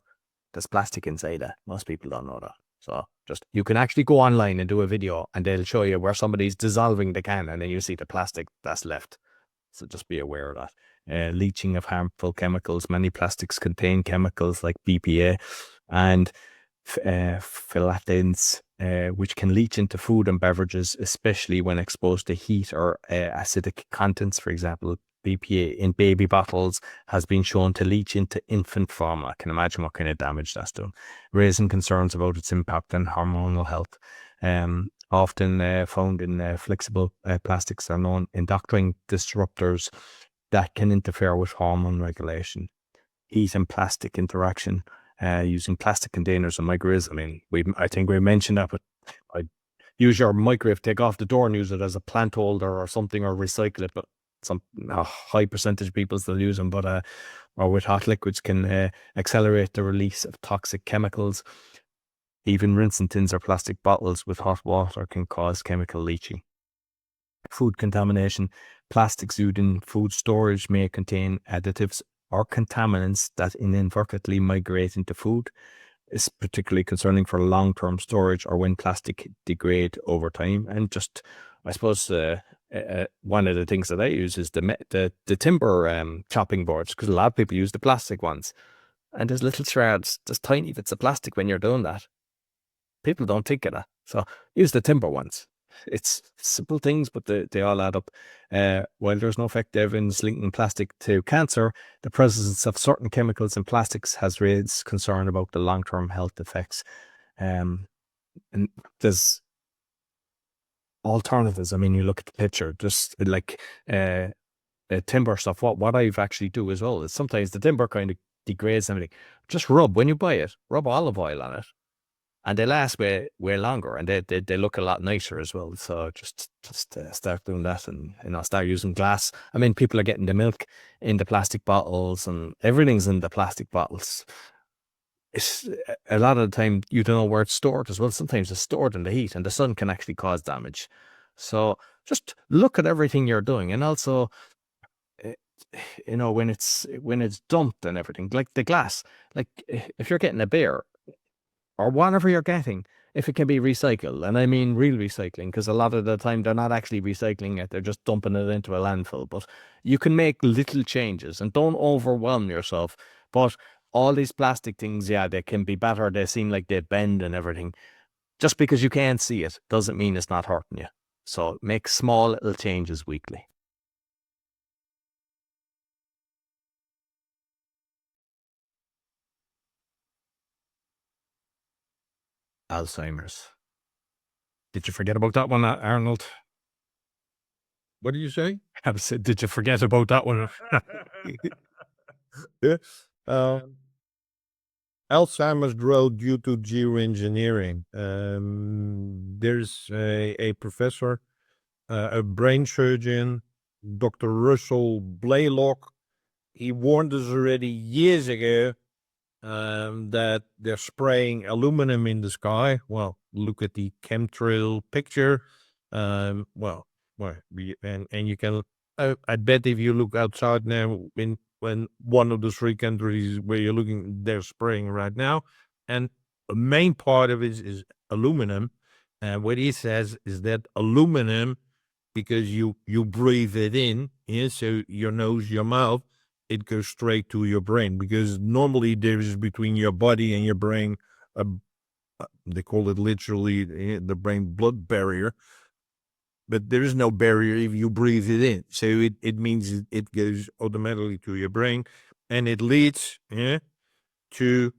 There's plastic inside it. Most people don't know that. So just, you can actually go online and do a video and they'll show you where somebody's dissolving the can and then you see the plastic that's left. So just be aware of that. Leaching of harmful chemicals. Many plastics contain chemicals like BPA and phthalates, which can leach into food and beverages, especially when exposed to heat or acidic contents. For example, BPA in baby bottles has been shown to leach into infant formula. I can imagine what kind of damage that's done, raising concerns about its impact on hormonal health. Often found in flexible plastics are known endocrine disruptors that can interfere with hormone regulation. Heat and plastic interaction, using plastic containers and microwaves. I mean, I think we mentioned that, but I use your microwave, take off the door and use it as a plant holder or something, or recycle it. But a high percentage of people still use them, but or with hot liquids can accelerate the release of toxic chemicals. Even rinsing tins or plastic bottles with hot water can cause chemical leaching. Food contamination. Plastics used in food storage may contain additives or contaminants that inadvertently migrate into food. Is particularly concerning for long-term storage or when plastic degrade over time. And just, I suppose, one of the things that I use is the timber chopping boards, because a lot of people use the plastic ones, and there's little shards, there's tiny bits of plastic when you're doing that. People don't think of that, so use the timber ones. It's simple things, but they all add up. While there's no effective evidence linking plastic to cancer, the presence of certain chemicals in plastics has raised concern about the long-term health effects. And there's alternatives. I mean, you look at the picture, just like timber stuff. What I've actually do as well is sometimes the timber kind of degrades everything. Just when you buy it, rub olive oil on it. And they last way longer, and they look a lot nicer as well. So just start doing that, and start using glass. I mean, people are getting the milk in the plastic bottles, and everything's in the plastic bottles. It's a lot of the time you don't know where it's stored as well. Sometimes it's stored in the heat, and the sun can actually cause damage. So just look at everything you're doing, and also, when it's dumped and everything, like the glass. Like if you're getting a beer, or whatever you're getting, if it can be recycled, and I mean real recycling, because a lot of the time they're not actually recycling it, they're just dumping it into a landfill. But you can make little changes, and don't overwhelm yourself. But all these plastic things, they can be better. They seem like they bend and everything. Just because you can't see it doesn't mean it's not hurting you. So make small little changes weekly. Alzheimer's. Did you forget about that one, Arnold? What do you say? I said, did you forget about that one? Yeah. Alzheimer's growth due to Geo Engineering. There's a professor, a brain surgeon, Dr. Russell Blaylock. He warned us already years ago that they're spraying aluminum in the sky. Well, look at the chemtrail picture. And you can, I bet if you look outside now, when one of the three countries where you're looking, they're spraying right now. And the main part of it is aluminum. And what he says is that aluminum, because you breathe it in, yeah, so your nose, your mouth, it goes straight to your brain, because normally there is between your body and your brain, they call it literally the brain blood barrier, but there is no barrier if you breathe it in. So it means it goes automatically to your brain, and it leads to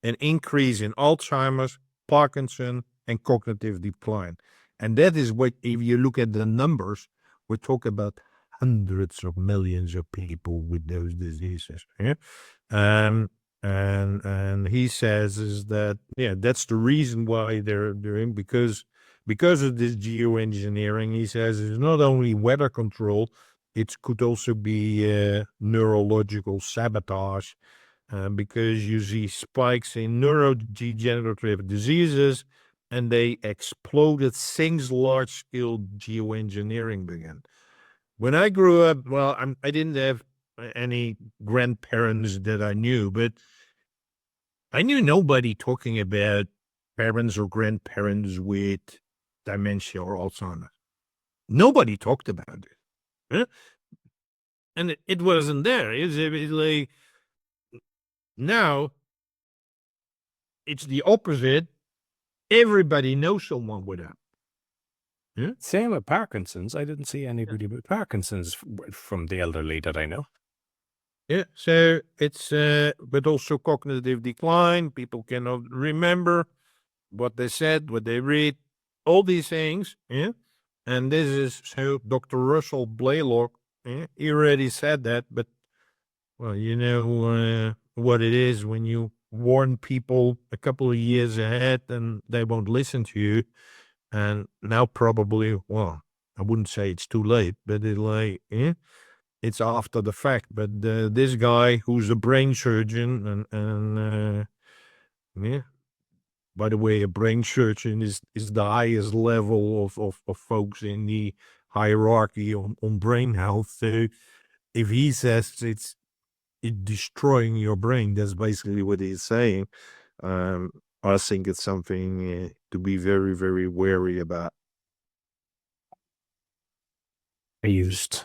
an increase in Alzheimer's, Parkinson, and cognitive decline. And that is what, if you look at the numbers, we're talking about hundreds of millions of people with those diseases. Yeah. And he says is that, that's the reason why they're doing, because of this geoengineering. He says it's not only weather control, it could also be neurological sabotage, because you see spikes in neurodegenerative diseases, and they exploded since large-scale geoengineering began. When I grew up, well, I didn't have any grandparents that I knew, but I knew nobody talking about parents or grandparents with dementia or Alzheimer's. Nobody talked about it. Huh? And it wasn't there. It's like, now it's the opposite. Everybody knows someone with that. Yeah. Same with Parkinson's. I didn't see anybody with Parkinson's from the elderly that I know. Yeah, so it's but also cognitive decline. People cannot remember what they said, what they read, all these things. Yeah, and this is so Dr. Russell Blaylock. Yeah, he already said that, but well, you know what it is when you warn people a couple of years ahead and they won't listen to you, and now probably, well, I wouldn't say it's too late, but it's like, it's after the fact. But this guy, who's a brain surgeon, and by the way, a brain surgeon is the highest level of folks in the hierarchy on brain health. So if he says it's destroying your brain, that's basically what he's saying. I think it's something to be very, very wary about. I used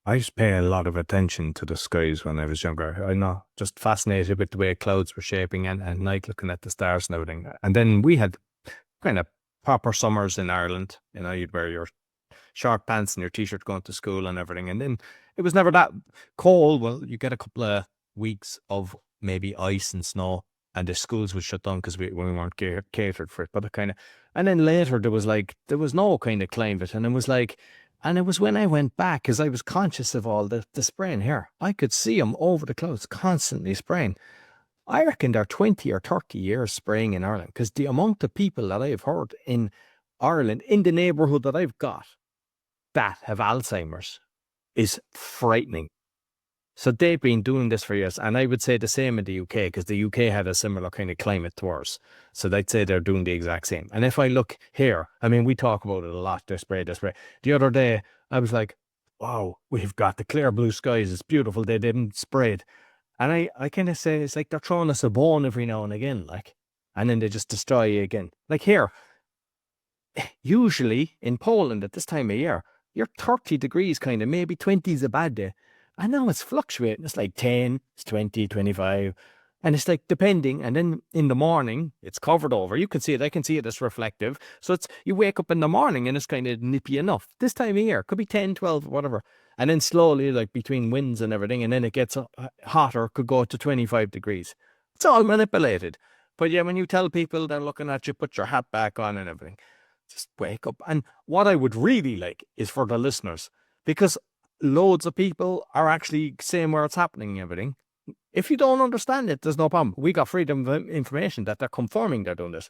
to pay a lot of attention to the skies when I was younger. I know, just fascinated with the way clouds were shaping and at night looking at the stars and everything. And then we had kind of proper summers in Ireland. You know, you'd wear your short pants and your t-shirt going to school and everything. And then it was never that cold. Well, you get a couple of weeks of maybe ice and snow, and the schools would shut down because we weren't catered for it. But and then later there was no kind of climate, and it was like, and it was when I went back, because I was conscious of all the spraying here. I could see them over the clouds constantly spraying. I reckon they're 20 or 30 years spraying in Ireland, because the amount of people that I've heard in Ireland, in the neighbourhood that I've got, that have Alzheimer's is frightening. So they've been doing this for years, and I would say the same in the UK, because the UK had a similar kind of climate to ours. So they'd say they're doing the exact same. And if I look here, I mean, we talk about it a lot, they spray. The other day, I was like, wow, we've got the clear blue skies, it's beautiful, they didn't spray it. And I kind of say, it's like they're throwing us a bone every now and again, like, and then they just destroy you again. Like here, usually in Poland at this time of year, you're 30 degrees kind of, maybe 20 is a bad day. And now it's fluctuating. It's like 10, it's 20, 25. And it's like depending. And then in the morning, it's covered over. You can see it. I can see it. It's reflective. So you wake up in the morning and it's kind of nippy enough. This time of year, could be 10, 12, whatever. And then slowly, like between winds and everything, and then it gets hotter, could go to 25 degrees. It's all manipulated. But yeah, when you tell people they're looking at you, put your hat back on and everything, just wake up. And what I would really like is for the listeners, because loads of people are actually saying where it's happening and everything. If you don't understand it, there's no problem. We got freedom of information that they're confirming they're doing this.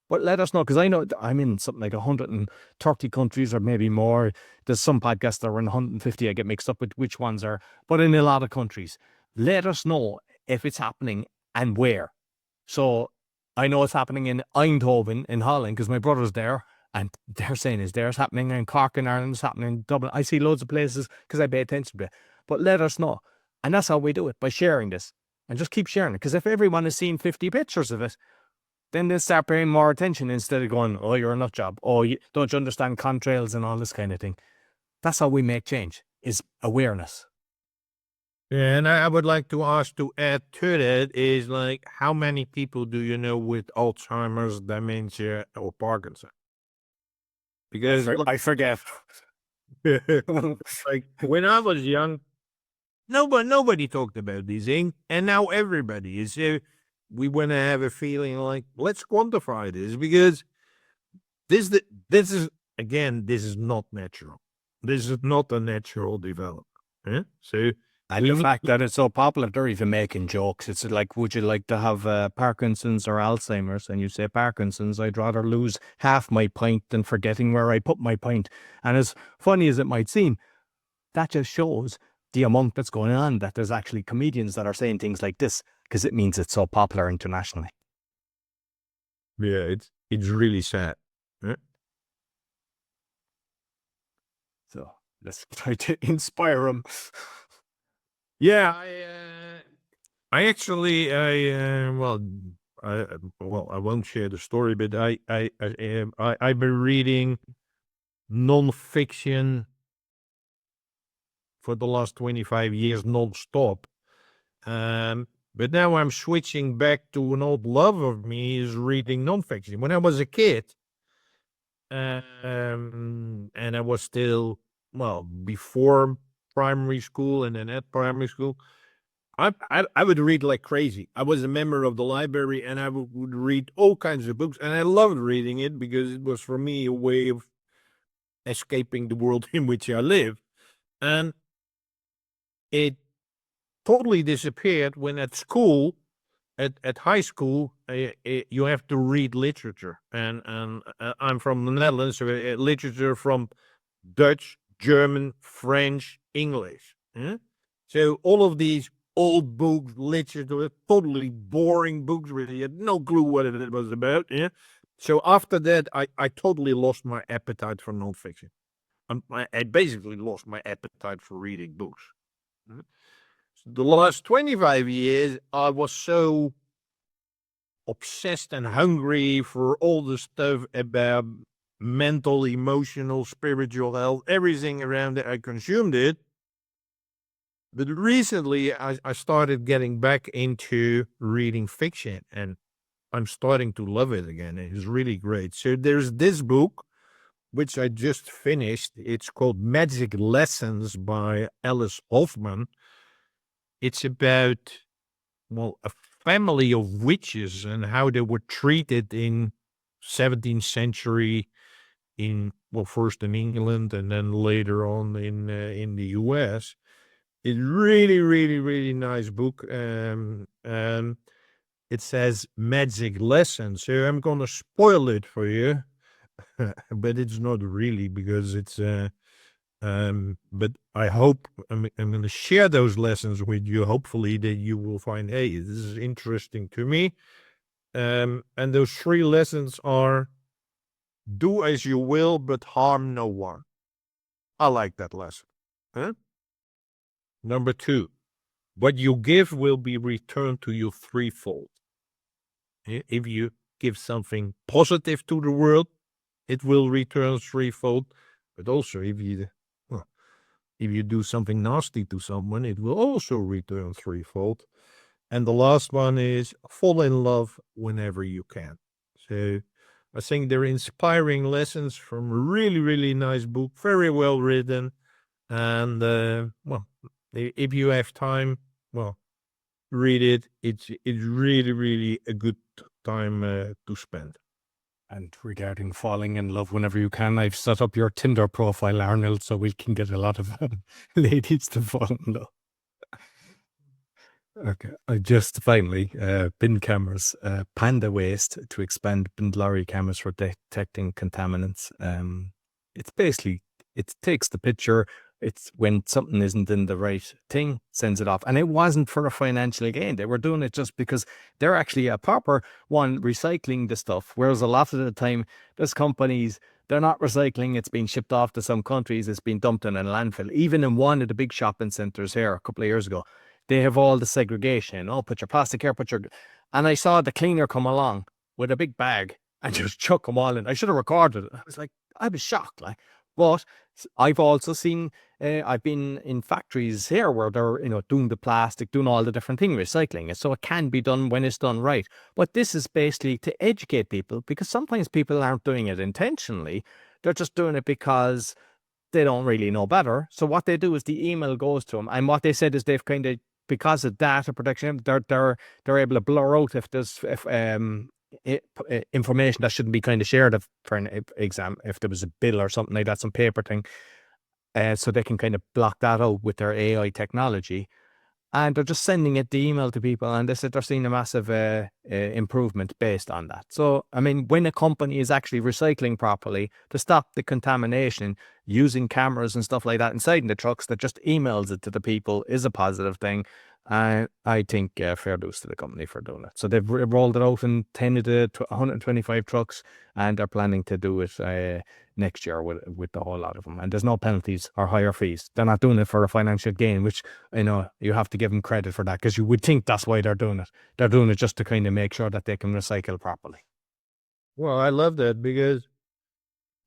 But let us know, because I know I'm in something like 130 countries or maybe more. There's some podcasts that are in 150. I get mixed up with which ones are, but in a lot of countries. Let us know if it's happening and where. So I know it's happening in Eindhoven in Holland, because my brother's there. And they're saying is theirs happening in Cork in Ireland, it's happening in Dublin. I see loads of places because I pay attention to it. But let us know. And that's how we do it, by sharing this. And just keep sharing it. Because if everyone has seen 50 pictures of it, then they start paying more attention instead of going, oh, you're a nut job. Oh, don't you understand contrails and all this kind of thing. That's how we make change, is awareness. Yeah, and I would like to ask to add to that is like, how many people do you know with Alzheimer's, dementia, or Parkinson? Because I forget. like when I was young, nobody talked about these things, and now everybody is. We want to have a feeling like, let's quantify this, because this is again, this is not natural. This is not a natural development. Yeah? So. And the fact that it's so popular, they're even making jokes. It's like, would you like to have Parkinson's or Alzheimer's? And you say Parkinson's, I'd rather lose half my pint than forgetting where I put my pint. And as funny as it might seem, that just shows the amount that's going on, that there's actually comedians that are saying things like this, because it means it's so popular internationally. Yeah, it's really sad. Yeah? So let's try to inspire them. Yeah, I actually, I won't share the story, but I've been reading non-fiction for the last 25 years non-stop. But now I'm switching back to an old love of me, is reading non-fiction. When I was a kid, and I was still, before primary school and then at primary school, I would read like crazy. I was a member of the library, and I would read all kinds of books, and I loved reading it because it was for me a way of escaping the world in which I live. And it totally disappeared when at school, at high school, you have to read literature, and I'm from the Netherlands, so literature from Dutch, German, French, English. Yeah? So all of these old books, literature, totally boring books, really had no clue what it was about. Yeah. So after that, I totally lost my appetite for nonfiction. I basically lost my appetite for reading books. Yeah. So the last 25 years, I was so obsessed and hungry for all the stuff about mental, emotional, spiritual health, everything around it. I consumed it. But recently, I started getting back into reading fiction, and I'm starting to love it again. It's really great. So there's this book, which I just finished. It's called Magic Lessons by Alice Hoffman. It's about, a family of witches and how they were treated in 17th century first in England and then later on in the US. It's really, really, really nice book. It says magic lessons. So I'm going to spoil it for you, but it's not really, because it's, but I hope I'm going to share those lessons with you. Hopefully that you will find, hey, this is interesting to me. And those 3 lessons are: do as you will, but harm no one. I like that lesson. Huh? Number 2, what you give will be returned to you threefold. If you give something positive to the world, it will return threefold. But also, if you do something nasty to someone, it will also return threefold. And the last one is fall in love whenever you can. So I think they're inspiring lessons from a really, really nice book, very well written. And, if you have time, read it. It's really, really a good time to spend. And regarding falling in love whenever you can, I've set up your Tinder profile, Arnold, so we can get a lot of ladies to fall in love. Okay, I just finally, bin cameras, Panda waste to expand bin lorry cameras for detecting contaminants. It's basically, it takes the picture. It's when something isn't in the right thing, sends it off. And it wasn't for a financial gain. They were doing it just because they're actually a proper one recycling the stuff. Whereas a lot of the time, there's companies, they're not recycling. It's being shipped off to some countries. It's being dumped in a landfill. Even in one of the big shopping centers here a couple of years ago, they have all the segregation. Oh, put your plastic here, and I saw the cleaner come along with a big bag and just chuck them all in. I should have recorded it. I was shocked. Like, but I've also seen, I've been in factories here where they're, doing the plastic, doing all the different things, recycling it. So it can be done when it's done right. But this is basically to educate people, because sometimes people aren't doing it intentionally. They're just doing it because they don't really know better. So what they do is the email goes to them. And what they said is they've kind of, because of data protection, they're able to blur out if there's, information that shouldn't be kind of shared for an exam, if there was a bill or something like that, some paper thing, so they can kind of block that out with their AI technology. And they're just sending the email to people, and they said they're seeing a massive improvement based on that. So, I mean, when a company is actually recycling properly to stop the contamination, using cameras and stuff like that inside in the trucks that just emails it to the people is a positive thing. I think fair dues to the company for doing it. So they've rolled it out in 10 of the 125 trucks, and they're planning to do it next year with the whole lot of them. And there's no penalties or higher fees. They're not doing it for a financial gain, which, you have to give them credit for that, because you would think that's why they're doing it. They're doing it just to kind of make sure that they can recycle properly. Well, I love that, because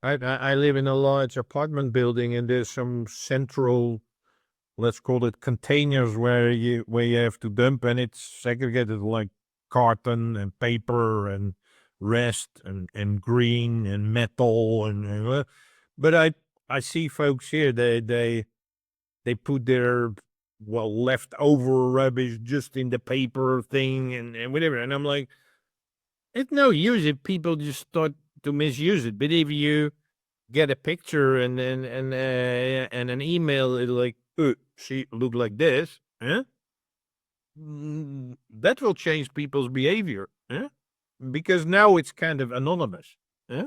I live in a large apartment building, and there's some central, let's call it, containers where you have to dump, and it's segregated like carton and paper and rest and green and metal and but I see folks here, they put their leftover rubbish just in the paper thing and whatever, and I'm like, it's no use if people just start to misuse it. But if you get a picture and an email, it's like, she look like this, huh? That will change people's behavior, huh? Because now it's kind of anonymous, huh?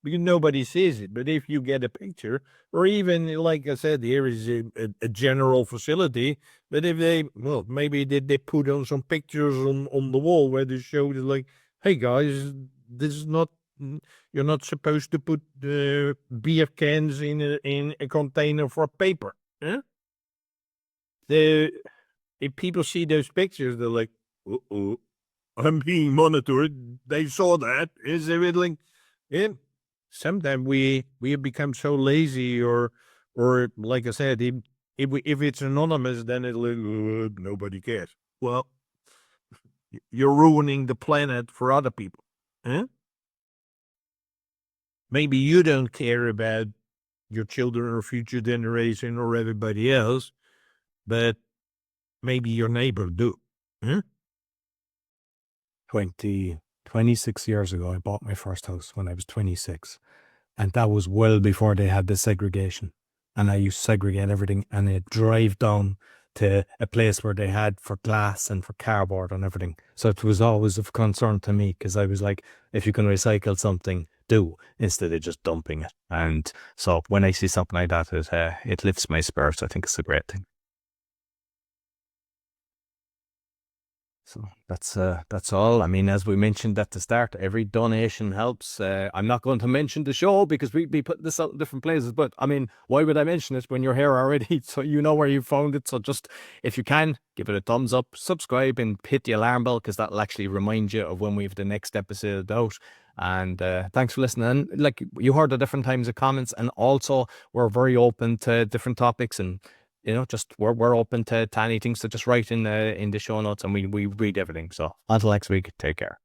Because nobody sees it. But if you get a picture, or even, like I said, here is a general facility, but if maybe they put on some pictures on the wall where they show it, like, hey guys, this is not, you're not supposed to put beer cans in a container for paper, huh? If people see those pictures, they're like, I'm being monitored. They saw that. Is everything? Yeah. Sometimes we have become so lazy, or like I said, if it's anonymous, then it'll nobody cares. Well, you're ruining the planet for other people, huh? Maybe you don't care about your children or future generation or everybody else, but maybe your neighbor do, huh? 26 years ago, I bought my first house when I was 26. And that was well before they had the segregation. And I used to segregate everything, and I'd drive down to a place where they had for glass and for cardboard and everything. So it was always of concern to me, because I was like, if you can recycle something, do, instead of just dumping it. And so when I see something like that, it lifts my spirits. I think it's a great thing. So that's all. I mean, as we mentioned at the start, every donation helps. I'm not going to mention the show because we'd be putting this out in different places, but I mean, why would I mention it when you're here already? So you know where you found it. So just, if you can, give it a thumbs up, subscribe, and hit the alarm bell, because that'll actually remind you of when we have the next episode out. And thanks for listening. And like, you heard the different times of comments, and also we're very open to different topics, and just we're open to anything. So just write in the show notes, and we read everything. So until next week, take care.